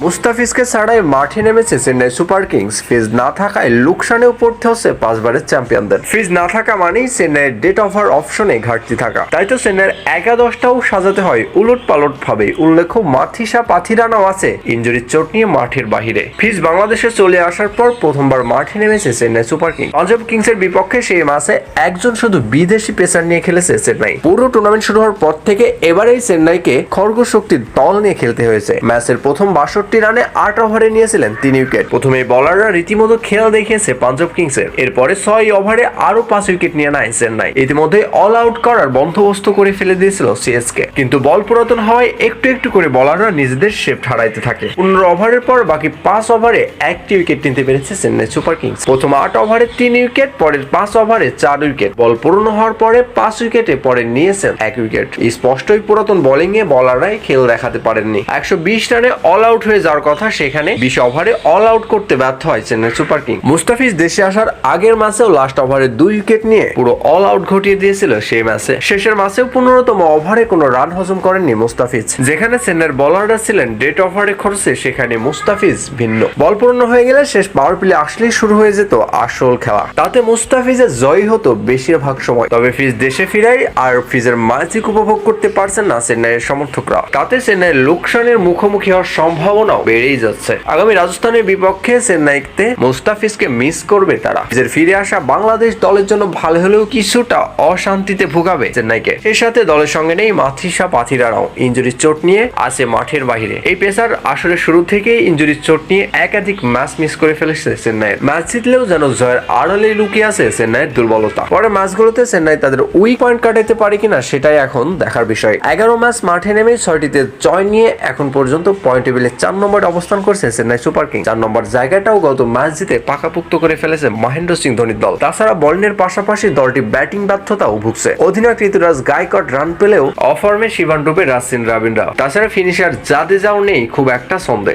মুস্তাফিজকে ছাড়াই মাঠে নেমেছে চেন্নাই সুপার কিংস। ফিজ না থাকায় লোকসানেও পড়তে হচ্ছে 5 বারের চ্যাম্পিয়নদের। ফিজ না থাকা মানেই চেন্নাইয়ের ডেট ওভার অপশনে ঘাটতি থাকা, তাই তো চেন্নাইয়ের একাদশটাও সাজাতে হয় উলট পালট ভাবে। উল্লেখ্য মাথিসা পাথিরানাও আছে ইনজুরির চোট নিয়ে মাঠের বাহিরে। ফিজ বাংলাদেশে চলে আসার পর প্রথমবার মাঠে নেমেছে চেন্নাই সুপার কিংস। পাঞ্জাব কিংসের বিপক্ষে সেই ম্যাচে একজন শুধু বিদেশি পেসার নিয়ে খেলেছে চেন্নাই। পুরো টুর্নামেন্ট শুরু হওয়ার পর থেকে এবারেই চেন্নাইকে খড়গ শক্তির দল নিয়ে খেলতে হয়েছে। ম্যাচের প্রথম 62 রানে 8 ওভারে নিয়েছিলেন 3 উইকেট। প্রথমে বলাররা রীতিমতো খেলা দেখিয়েছে পাঞ্জাব কিংসের। এরপরে 6 ওভারে আরো 5 উইকেট নিয়ে নেয় চেন্নাই। ইতিমধ্যে অল আউট করার বন্দোবস্ত করে ফেলে দিয়েছিল সিএসকে, কিন্তু বল পুরাতন হওয়ায় একটু একটু করে বলাররা নিজেদের শেফট হারাইতে থাকে। 15 ওভারের পর বাকি 5 ওভারে 1টি উইকেট নিতে পেরেছে চেন্নাই সুপার কিংস। প্রথম 8 ওভারে 3 উইকেট, পরের 5 ওভারে 4 উইকেট। বল পুরনো হওয়ার পরে 5 উইকেটে পরে নিয়েছেন 1 উইকেট। স্পষ্টই পুরাতন বোলিং এ বলাররাই খেল দেখাতে পারেননি। 120 রানে অল আউট হয়ে যাওয়ার কথা, সেখানে 20 ওভারে অল আউট করতে ব্যর্থ হয় চেন্নাই সুপার কিংস। মুস্তাফিজ দেশে আসার আগের ম্যাচেও লাস্ট ওভারে 2 উইকেট নিয়ে পুরো অল আউট ঘটিয়ে দিয়েছিল সেই ম্যাচে। শেষের ম্যাচেও 15তম ওভারে কোনো রান হজম করেননি মুস্তাফিজ। যেখানে চেন্নাইয়ের বলাররা ছিলেন ডেট ওভারে খরচে, সেখানে মুস্তাফিজ ভিন্ন। বল পূর্ণ হয়ে গেলে শেষ পাওয়ার প্লে আসলেই শুরু হয়ে যেত আসল খেলা। তাতে মুস্তাফিজের জয় হতো বেশিরভাগ সময়। তবে ফিজ দেশে ফিরাই আর ফিজের ম্যাজিক উপভোগ করতে পারছেন না চেন্নাইয়ের সমর্থকরা। তাতে চেন্নাইয়ের লোকসানের মুখোমুখি হওয়ার সম্ভাবনাও বেড়েই যাচ্ছে। আগামী রাজস্থানের বিপক্ষে চেন্নাইতে মুস্তাফিজকে মিস করবে তারা। ফিজের ফিরে আসা বাংলাদেশ দলের জন্য ভালো হলেও কিছুটা অশান্তিতে ভোগাবে চেন্নাইকে। এর সাথে দলের সঙ্গে নেই মাথিসা পাথিরানাও। ইনজুরির চোট নিয়ে আছে মাঠের বাহিরে। এই পেসার আসলে শুরু থেকেই ইনজুরির চোট নিয়ে একাধিক ম্যাচ মিস করে ফেলেছে চেন্নাইয়ের। ম্যাচ জিতলেও যেন জয়ের আড়ালে লুকিয়ে আছে চেন্নাইয়ের দুর্বলতা। পরে ম্যাচগুলোতে চেন্নাই তাদের উইক পয়েন্ট কাটাতে পারে কিনা সেটাই এখন দেখার বিষয়। 11 ম্যাচ মাঠে নেমে 6টিতে জয় নিয়ে এখন পর্যন্ত পয়েন্ট টেবিলে 4 নম্বরে অবস্থান করছে চেন্নাই সুপার কিংস। 4 নম্বর জায়গাটাও গত ম্যাচ জিতে পাকাপুক্ত করে ফেলেছে মহেন্দ্র সিং ধোনির দল। তাছাড়া বোলিংয়ের পাশাপাশি দলটি ব্যাটিং ব্যর্থতাও ভুগছে। অধিনায়ক ঋতুরাজ গায়কোয়াড় রান পেলেও অফর্মে শিবান ডুবে রাসিন রাবিন্দ্রা। তাছাড়া ফিনিশার জাদেজাও নেই খুব একটা ছন্দে।